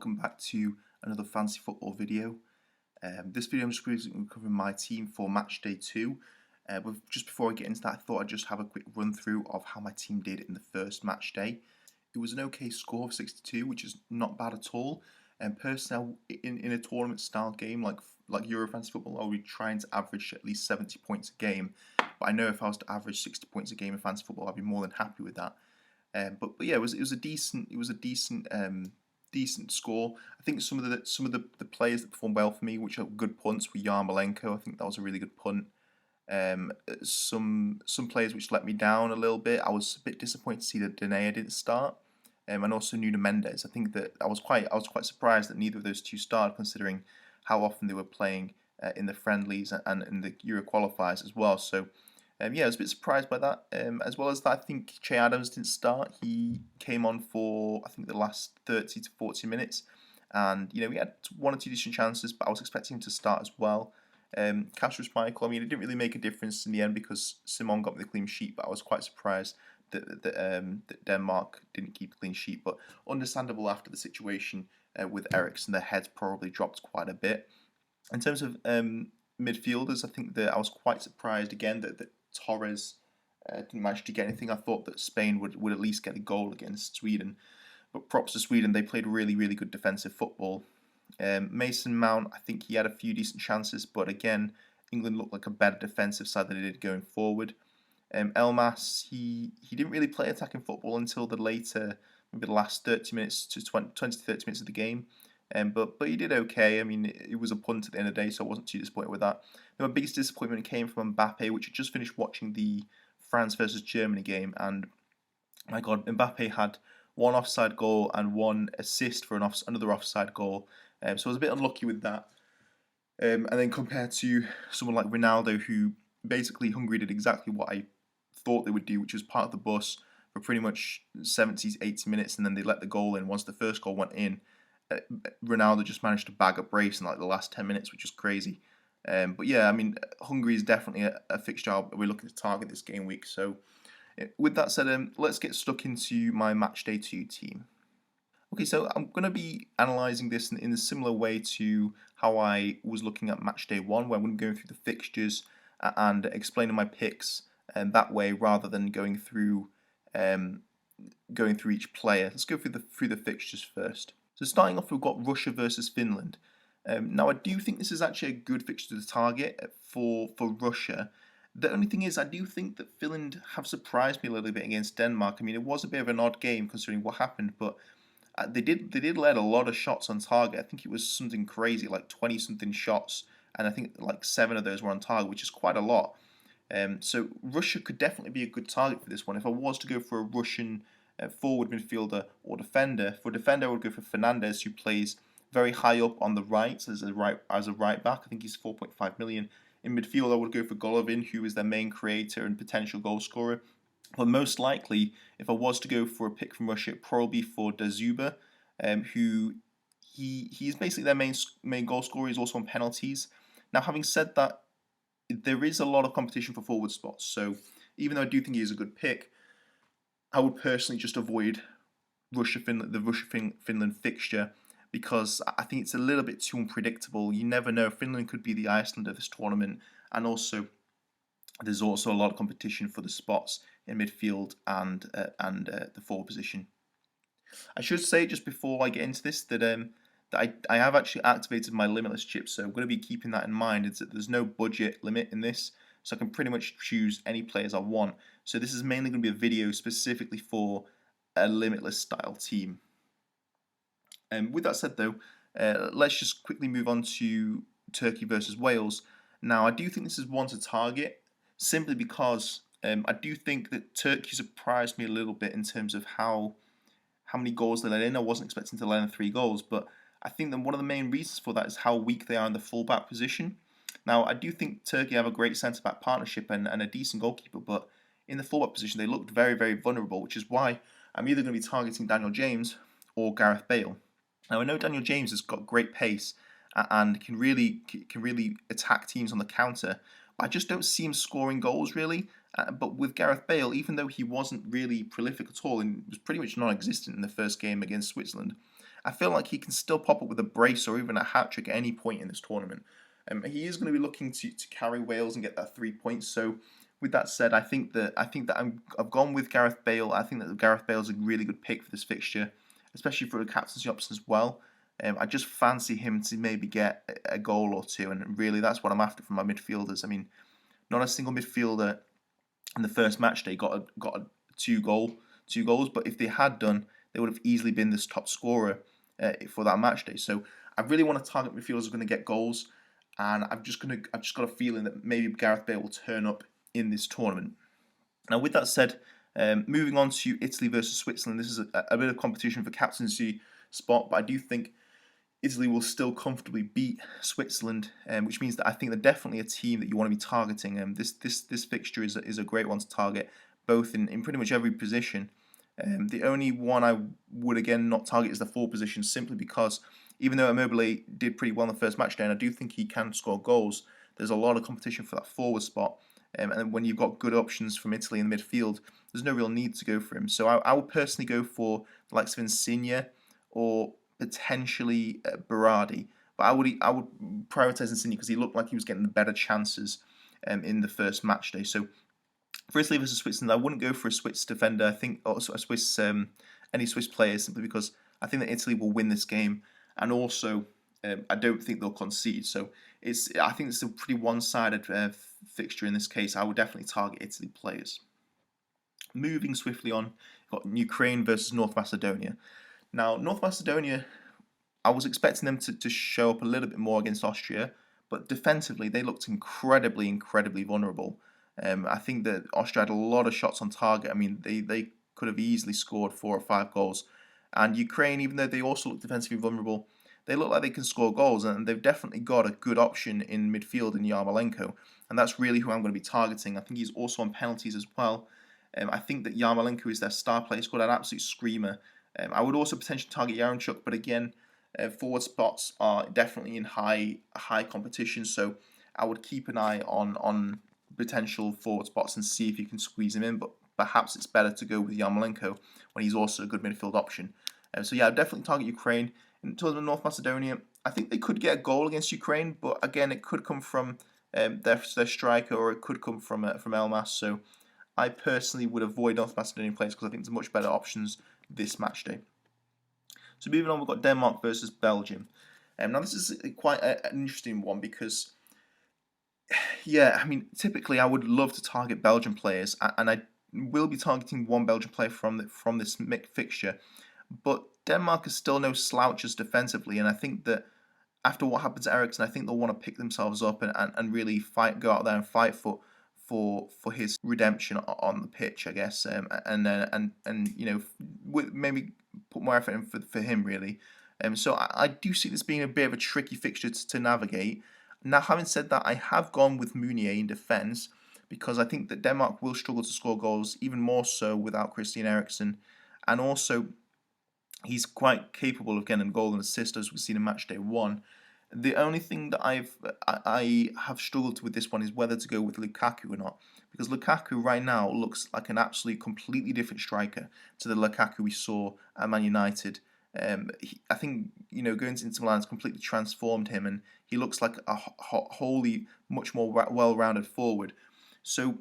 Welcome back to another fantasy football video. This video I'm just going to cover my team for match day 2. But just before I get into that, I thought I'd just have a quick run through of how my team did in the first match day. It was an okay score of 62, which is not bad at all. And personally, in a tournament style game like Euro fantasy football, I would be trying to average at least 70 points a game. But I know if I was to average 60 points a game in fantasy football, I'd be more than happy with that. But yeah, it was a decent score. I think some of the players that performed well for me, which are good punts, were Yarmolenko. I think that was a really good punt. Some players which let me down a little bit. I was a bit disappointed to see that Denea didn't start, and also Nuno Mendes. I think that I was quite surprised that neither of those two started, considering how often they were playing in the friendlies and in the Euro qualifiers as well. So. Yeah, I was a bit surprised by that. As well as that, I think Che Adams didn't start. He came on for, I think, the last 30 to 40 minutes. And, we had one or two decent chances, but I was expecting him to start as well. Kasper Schmeichel, it didn't really make a difference in the end because Simon got the clean sheet, but I was quite surprised that Denmark didn't keep a clean sheet. But understandable after the situation with Eriksen, their heads probably dropped quite a bit. In terms of midfielders, I think that I was quite surprised again that Torres didn't manage to get anything. I thought that Spain would at least get a goal against Sweden. But props to Sweden, they played really, really good defensive football. Mason Mount, I think he had a few decent chances, but again, England looked like a better defensive side than they did going forward. Elmas, he didn't really play attacking football until maybe the last 30 minutes to 20 to 30 minutes of the game. But he did okay. It was a punt at the end of the day, so I wasn't too disappointed with that. My biggest disappointment came from Mbappe, which had just finished watching the France versus Germany game, and my God, Mbappe had one offside goal and one assist for another offside goal. So I was a bit unlucky with that. And then compared to someone like Ronaldo, who basically Hungary did exactly what I thought they would do, which was part of the bus for pretty much 70 to 80 minutes, and then they let the goal in once the first goal went in. Ronaldo just managed to bag up brace in like the last 10 minutes, which is crazy. But yeah, Hungary is definitely a fixture we're looking to target this game week. So with that said, let's get stuck into my match day 2 team. Okay, so I'm going to be analysing this in a similar way to how I was looking at match day 1, where I'm going to be going through the fixtures and explaining my picks that way rather than going through each player. Let's go through the fixtures first. So starting off, we've got Russia versus Finland. Now, I do think this is actually a good fixture to target for Russia. The only thing is, I do think that Finland have surprised me a little bit against Denmark. It was a bit of an odd game considering what happened, but they did let a lot of shots on target. I think it was something crazy, like 20-something shots, and I think like 7 of those were on target, which is quite a lot. So Russia could definitely be a good target for this one. If I was to go for a Russian forward midfielder or defender, for defender I would go for Fernandes, who plays very high up on the right as a right back. I think he's 4.5 million. In midfield, I would go for Golovin, who is their main creator and potential goal scorer. But most likely, if I was to go for a pick from Russia, it'd probably be for Dazuba, who he's basically their main goal scorer. He's also on penalties. Now, having said that, there is a lot of competition for forward spots. So even though I do think he is a good pick, I would personally just avoid the Russia-Finland fixture because I think it's a little bit too unpredictable. You never know. Finland could be the Iceland of this tournament, and also there's also a lot of competition for the spots in midfield and the forward position. I should say just before I get into this that I have actually activated my limitless chip, so I'm going to be keeping that in mind. It's that there's no budget limit in this, so I can pretty much choose any players I want. So this is mainly going to be a video specifically for a limitless style team. And with that said though, let's just quickly move on to Turkey versus Wales. Now I do think this is one to target, simply because I do think that Turkey surprised me a little bit in terms of how many goals they let in. I wasn't expecting to let in 3 goals, but I think that one of the main reasons for that is how weak they are in the fullback position. Now, I do think Turkey have a great centre-back partnership and a decent goalkeeper, but in the fullback position, they looked very, very vulnerable, which is why I'm either going to be targeting Daniel James or Gareth Bale. Now, I know Daniel James has got great pace and can really attack teams on the counter, but I just don't see him scoring goals, really. But with Gareth Bale, even though he wasn't really prolific at all and was pretty much non-existent in the first game against Switzerland, I feel like he can still pop up with a brace or even a hat trick at any point in this tournament. He is going to be looking to carry Wales and get that 3 points. So, with that said, I've gone with Gareth Bale. I think that Gareth Bale is a really good pick for this fixture, especially for the captaincy option as well. I just fancy him to maybe get a goal or two, and really that's what I'm after from my midfielders. I mean, not a single midfielder in the first match day got a two goals, but if they had done, they would have easily been this top scorer for that match day. So I really want to target midfielders who are going to get goals, and I've just got a feeling that maybe Gareth Bale will turn up in this tournament. Now, with that said, moving on to Italy versus Switzerland, this is a bit of competition for captaincy spot, but I do think Italy will still comfortably beat Switzerland, which means that I think they're definitely a team that you want to be targeting. This fixture is a great one to target, both in pretty much every position. The only one I would again not target is the forward position, simply because even though Immobile did pretty well in the first match day, and I do think he can score goals, there's a lot of competition for that forward spot. And when you've got good options from Italy in the midfield, there's no real need to go for him. So I would personally go for the likes of Insigne or potentially Berardi, but I would prioritise Insigne because he looked like he was getting the better chances in the first match day. So for Italy versus Switzerland, I wouldn't go for a Swiss defender. I think also a Swiss any Swiss players, simply because I think that Italy will win this game, and also I don't think they'll concede. So I think it's a pretty one-sided fixture in this case. I would definitely target Italy players. Moving swiftly on, got Ukraine versus North Macedonia. Now, North Macedonia, I was expecting them to show up a little bit more against Austria, but defensively they looked incredibly vulnerable. I think that Austria had a lot of shots on target. I mean, they could have easily scored 4 or 5 goals. And Ukraine, even though they also look defensively vulnerable, they look like they can score goals, and they've definitely got a good option in midfield in Yarmolenko, and that's really who I'm going to be targeting. I think he's also on penalties as well. I think that Yarmolenko is their star player. He's got an absolute screamer. I would also potentially target Yarenchuk, but again, forward spots are definitely in high competition, so I would keep an eye on potential forward spots and see if you can squeeze him in, but perhaps it's better to go with Yarmolenko when he's also a good midfield option. So yeah, I'd definitely target Ukraine. In terms of North Macedonia, I think they could get a goal against Ukraine, but again, it could come from their striker, or it could come from Elmas. So I personally would avoid North Macedonian players because I think there's much better options this match day. So moving on, we've got Denmark versus Belgium. Now this is quite an interesting one because, yeah, I mean, typically I would love to target Belgian players, and I will be targeting one Belgian player from this fixture, but Denmark is still no slouches defensively, and I think that after what happened to Eriksen, I think they'll want to pick themselves up and really go out there and fight for his redemption on the pitch, I guess, and you know, maybe put more effort in for him really. So I do see this being a bit of a tricky fixture to navigate. Now, having said that, I have gone with Meunier in defence because I think that Denmark will struggle to score goals, even more so without Christian Eriksen, and also he's quite capable of getting a goal and assist, as we've seen in match day 1. The only thing that I have struggled with this one is whether to go with Lukaku or not, because Lukaku right now looks like an absolutely completely different striker to the Lukaku we saw at Man United. I think, you know, going to Inter Milan has completely transformed him, and he looks like a wholly much more well-rounded forward. So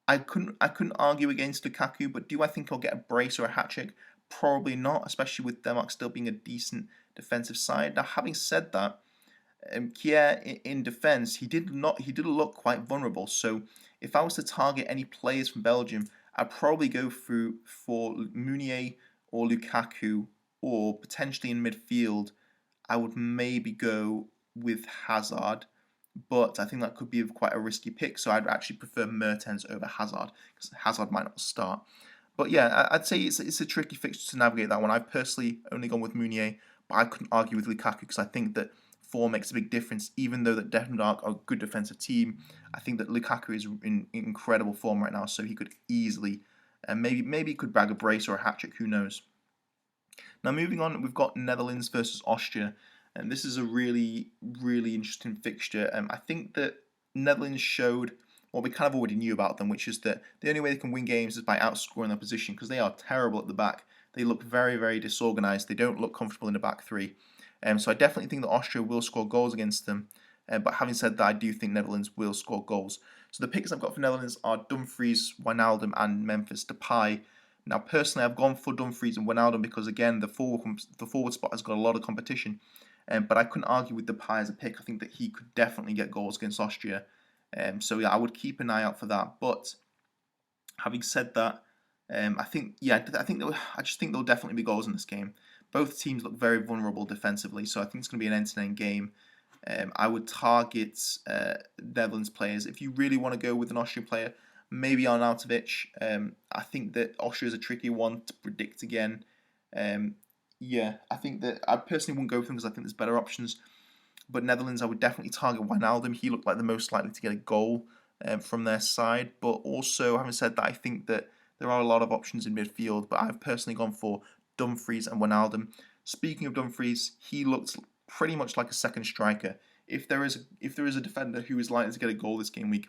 I couldn't argue against Lukaku, but do I think he'll get a brace or a hat-trick? Probably not, especially with Denmark still being a decent defensive side. Now, having said that, Kjær in defence, he did look quite vulnerable. So if I was to target any players from Belgium, I'd probably go for Meunier or Lukaku, or potentially in midfield, I would maybe go with Hazard, but I think that could be quite a risky pick. So I'd actually prefer Mertens over Hazard because Hazard might not start. But yeah, I'd say it's a tricky fixture to navigate that one. I've personally only gone with Meunier, but I couldn't argue with Lukaku because I think that form makes a big difference. Even though that Denmark are a good defensive team, I think that Lukaku is in incredible form right now, so he could easily, and maybe he could bag a brace or a hat-trick, who knows. Now moving on, we've got Netherlands versus Austria, and this is a really interesting fixture. I think that Netherlands showed what we kind of already knew about them, which is that the only way they can win games is by outscoring their position, because they are terrible at the back. They look very, very disorganised. They don't look comfortable in the back three. So I definitely think that Austria will score goals against them. But having said that, I do think Netherlands will score goals. So the picks I've got for Netherlands are Dumfries, Wijnaldum, and Memphis Depay. Now, personally, I've gone for Dumfries and Wijnaldum because, again, the forward spot has got a lot of competition. But I couldn't argue with Depay as a pick. I think that he could definitely get goals against Austria. So yeah, I would keep an eye out for that. But having said that, I think I just think there'll definitely be goals in this game. Both teams look very vulnerable defensively, so I think it's going to be an entertaining game. I would target Netherlands players. If you really want to go with an Austrian player, maybe Arnautovic. I think that Austria is a tricky one to predict again. Yeah, I think that I personally wouldn't go for them because I think there's better options. But Netherlands, I would definitely target Wijnaldum. He looked like the most likely to get a goal from their side. But also, having said that, I think that there are a lot of options in midfield. But I've personally gone for Dumfries and Wijnaldum. Speaking of Dumfries, he looked pretty much like a second striker. If there is a defender who is likely to get a goal this game week,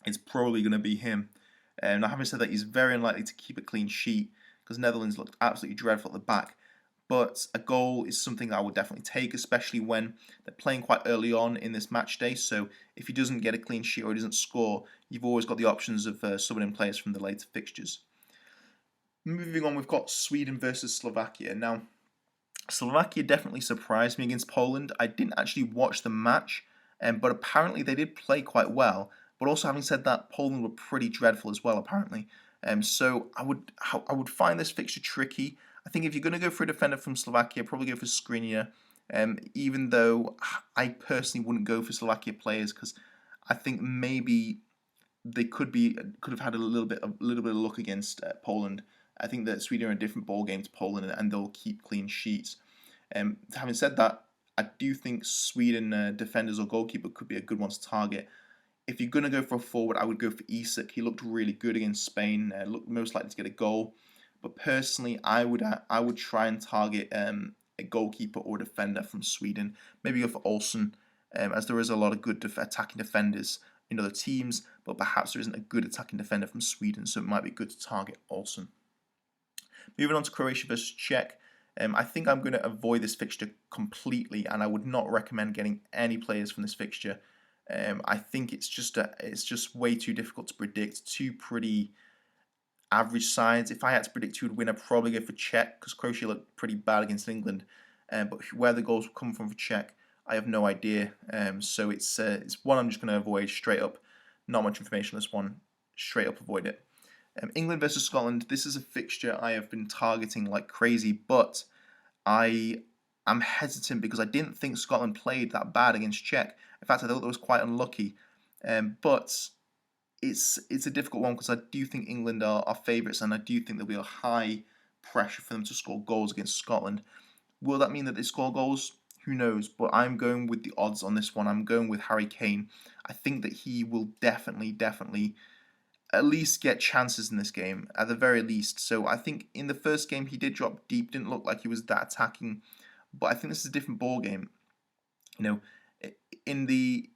it's probably going to be him. Now, having said that, he's very unlikely to keep a clean sheet because Netherlands looked absolutely dreadful at the back. But a goal is something that I would definitely take, especially when they're playing quite early on in this match day. So if he doesn't get a clean sheet or he doesn't score, you've always got the options of subbing in players from the later fixtures. Moving on, we've got Sweden versus Slovakia. Now, Slovakia definitely surprised me against Poland. I didn't actually watch the match, but apparently they did play quite well. But also, having said that, Poland were pretty dreadful as well, apparently. So I would find this fixture tricky. I think if you're going to go for a defender from Slovakia, probably go for Skriniar. Even though I personally wouldn't go for Slovakia players because I think maybe they could have had a little bit of luck against Poland. I think that Sweden are a different ball game to Poland, and they'll keep clean sheets. Having said that, I do think Sweden defenders or goalkeeper could be a good one to target. If you're going to go for a forward, I would go for Isak. He looked really good against Spain. Looked most likely to get a goal. But personally, I would try and target a goalkeeper or defender from Sweden. Maybe go for Olsen, as there is a lot of good attacking defenders in other teams, but perhaps there isn't a good attacking defender from Sweden, so it might be good to target Olsen. Moving on to Croatia versus Czech. I think I'm going to avoid this fixture completely, and I would not recommend getting any players from this fixture. I think it's just way too difficult to predict. Two pretty average sides. If I had to predict who would win, I'd probably go for Czech because Croatia looked pretty bad against England. But where the goals will come from for Czech, I have no idea. So it's one I'm just going to avoid straight up. Not much information on this one. Straight up avoid it. England versus Scotland. This is a fixture I have been targeting like crazy, but I am hesitant because I didn't think Scotland played that bad against Czech. In fact, I thought that was quite unlucky. But it's a difficult one because I do think England are favourites, and I do think there'll be a high pressure for them to score goals against Scotland. Will that mean that they score goals? Who knows? But I'm going with the odds on this one. I'm going with Harry Kane. I think that he will definitely at least get chances in this game, at the very least. So I think in the first game he did drop deep, didn't look like he was that attacking, but I think this is a different ball game. You know, in the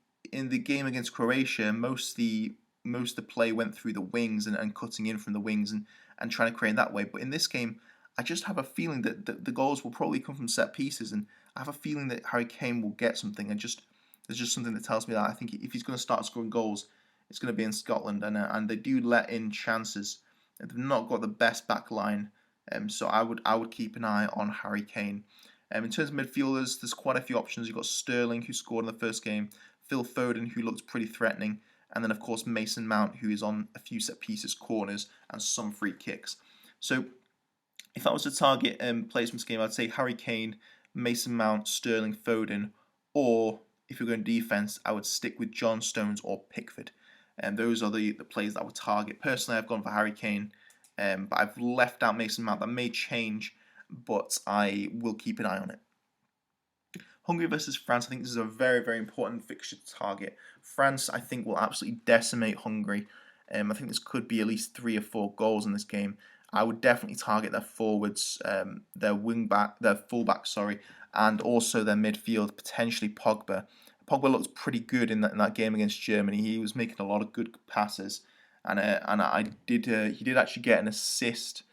game against Croatia, most of the play went through the wings and cutting in from the wings and trying to create that way. But in this game, I just have a feeling that the goals will probably come from set pieces, and I have a feeling that Harry Kane will get something. There's just something that tells me that I think if he's going to start scoring goals, it's going to be in Scotland, and they do let in chances. They've not got the best back line, so I would keep an eye on Harry Kane. In terms of midfielders, there's quite a few options. You've got Sterling, who scored in the first game, Phil Foden, who looks pretty threatening, and then of course Mason Mount, who is on a few set pieces, corners, and some free kicks. So if I was to target players from this game, I'd say Harry Kane, Mason Mount, Sterling, Foden, or if you're going defense, I would stick with John Stones or Pickford. And those are the players that I would target. Personally, I've gone for Harry Kane, but I've left out Mason Mount. That may change, but I will keep an eye on it. Hungary versus France. I think this is a very, very important fixture to target. France, I think, will absolutely decimate Hungary. I think this could be at least 3 or 4 goals in this game. I would definitely target their forwards, their fullback, and also their midfield, potentially Pogba. Pogba looked pretty good in that game against Germany. He was making a lot of good passes, and he did actually get an assist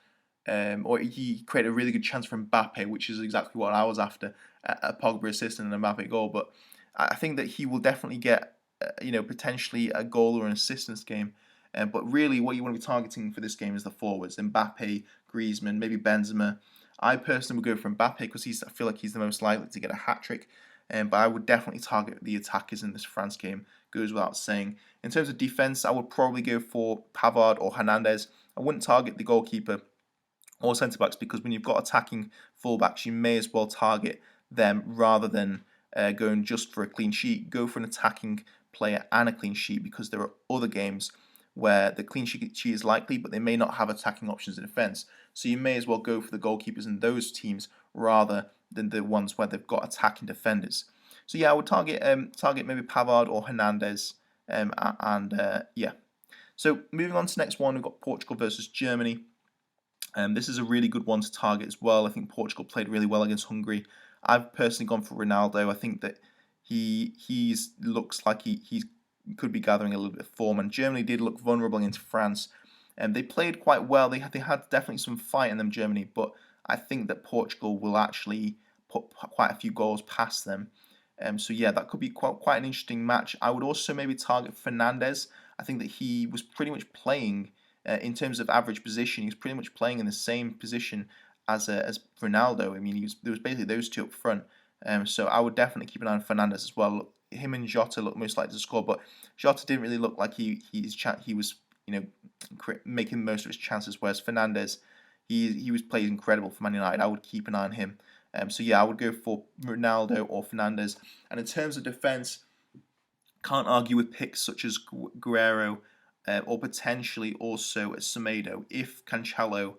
or he created a really good chance for Mbappe, which is exactly what I was after, a Pogba assist and an Mbappe goal. But I think that he will definitely get, potentially a goal or an assist in this game. But really, what you want to be targeting for this game is the forwards: Mbappe, Griezmann, maybe Benzema. I personally would go for Mbappe because I feel like he's the most likely to get a hat trick. But I would definitely target the attackers in this France game. Goes without saying. In terms of defense, I would probably go for Pavard or Hernandez. I wouldn't target the goalkeeper or centre backs because when you've got attacking fullbacks, you may as well target them rather than going just for a clean sheet. Go for an attacking player and a clean sheet because there are other games where the clean sheet is likely, but they may not have attacking options in defence. So you may as well go for the goalkeepers in those teams rather than the ones where they've got attacking defenders. So yeah, I would target maybe Pavard or Hernandez, yeah. So moving on to the next one, we've got Portugal versus Germany. This is a really good one to target as well. I think Portugal played really well against Hungary. I've personally gone for Ronaldo. I think that he looks like he could be gathering a little bit of form, and Germany did look vulnerable against France. And they played quite well. They had definitely some fight in them, Germany, but I think that Portugal will actually put quite a few goals past them. So yeah, that could be quite an interesting match. I would also maybe target Fernandes. I think that he was pretty much playing in terms of average position. He was pretty much playing in the same position as Ronaldo. I mean, there was basically those two up front. So I would definitely keep an eye on Fernandes as well. Him and Jota look most likely to score, but Jota didn't really look like he was making most of his chances. Whereas Fernandes, he was playing incredible for Man United. I would keep an eye on him. So yeah, I would go for Ronaldo or Fernandes. And in terms of defence, can't argue with picks such as Guerrero or potentially also Semedo. If Cancelo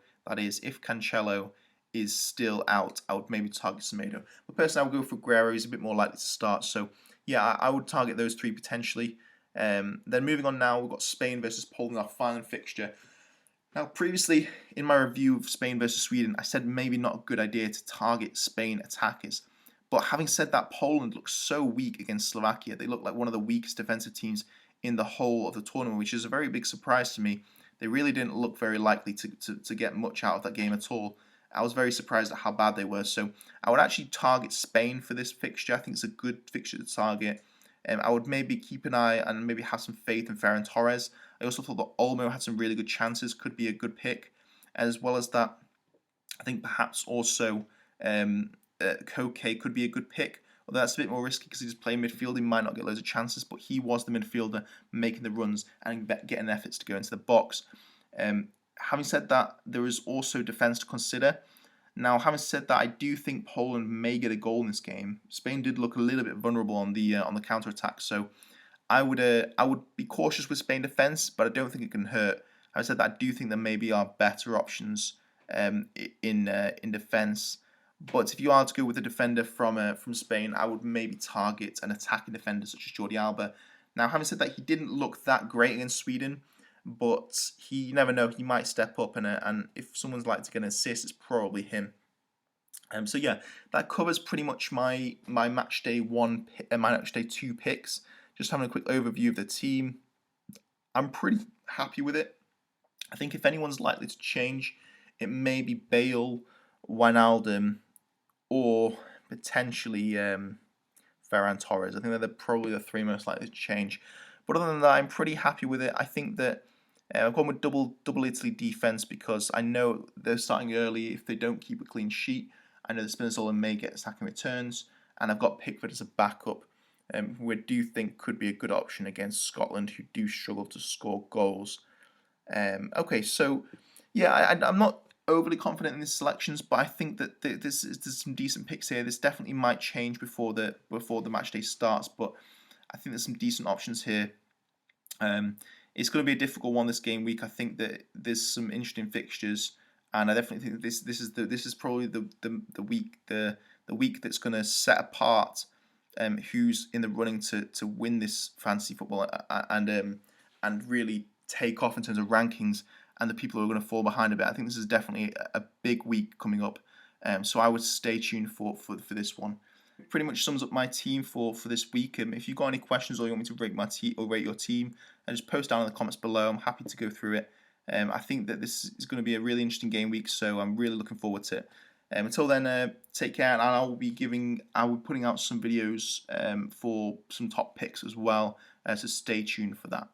is still out, I would maybe target Semedo. But personally, I would go for Guerrero. He's a bit more likely to start. So yeah, I would target those three potentially. Then moving on now, we've got Spain versus Poland, our final fixture. Now, previously in my review of Spain versus Sweden, I said maybe not a good idea to target Spain attackers. But having said that, Poland looks so weak against Slovakia. They look like one of the weakest defensive teams in the whole of the tournament, which is a very big surprise to me. They really didn't look very likely to get much out of that game at all. I was very surprised at how bad they were. So I would actually target Spain for this fixture. I think it's a good fixture to target. I would maybe keep an eye and maybe have some faith in Ferran Torres. I also thought that Olmo had some really good chances, could be a good pick. As well as that, I think perhaps also Koke could be a good pick. Although that's a bit more risky because he's playing midfield, he might not get loads of chances, but he was the midfielder making the runs and getting efforts to go into the box. Having said that, there is also defence to consider. Now, having said that, I do think Poland may get a goal in this game. Spain did look a little bit vulnerable on the counter attack, so I would be cautious with Spain defence, but I don't think it can hurt. Having said that, I do think there maybe are better options in defence. But if you are to go with a defender from Spain, I would maybe target an attacking defender such as Jordi Alba. Now, having said that, he didn't look that great against Sweden, but you never know, he might step up, and if someone's like to get an assist, it's probably him. So yeah, that covers pretty much my matchday two picks. Just having a quick overview of the team. I'm pretty happy with it. I think if anyone's likely to change, it may be Bale, Wijnaldum, or potentially Ferran Torres. I think they're probably the three most likely to change. But other than that, I'm pretty happy with it. I think that I've gone with double Italy defense because I know they're starting early. If they don't keep a clean sheet, I know the Spinazzola may get attacking returns, and I've got Pickford as a backup, who I do think could be a good option against Scotland, who do struggle to score goals. Okay, so yeah, I'm not overly confident in these selections, but I think that there's some decent picks here. This definitely might change before the match day starts, but I think there's some decent options here. It's going to be a difficult one this game week. I think that there's some interesting fixtures, and I definitely think that this is probably the week that's going to set apart who's in the running to win this fantasy football and really take off in terms of rankings, and the people who are going to fall behind a bit. I think this is definitely a big week coming up, so I would stay tuned for this one. Pretty much sums up my team for this week. If you've got any questions or you want me to rate my team or rate your team, just post down in the comments below. I'm happy to go through it. I think that this is going to be a really interesting game week, so I'm really looking forward to it. Until then, take care, and I will be putting out some videos for some top picks as well, so stay tuned for that.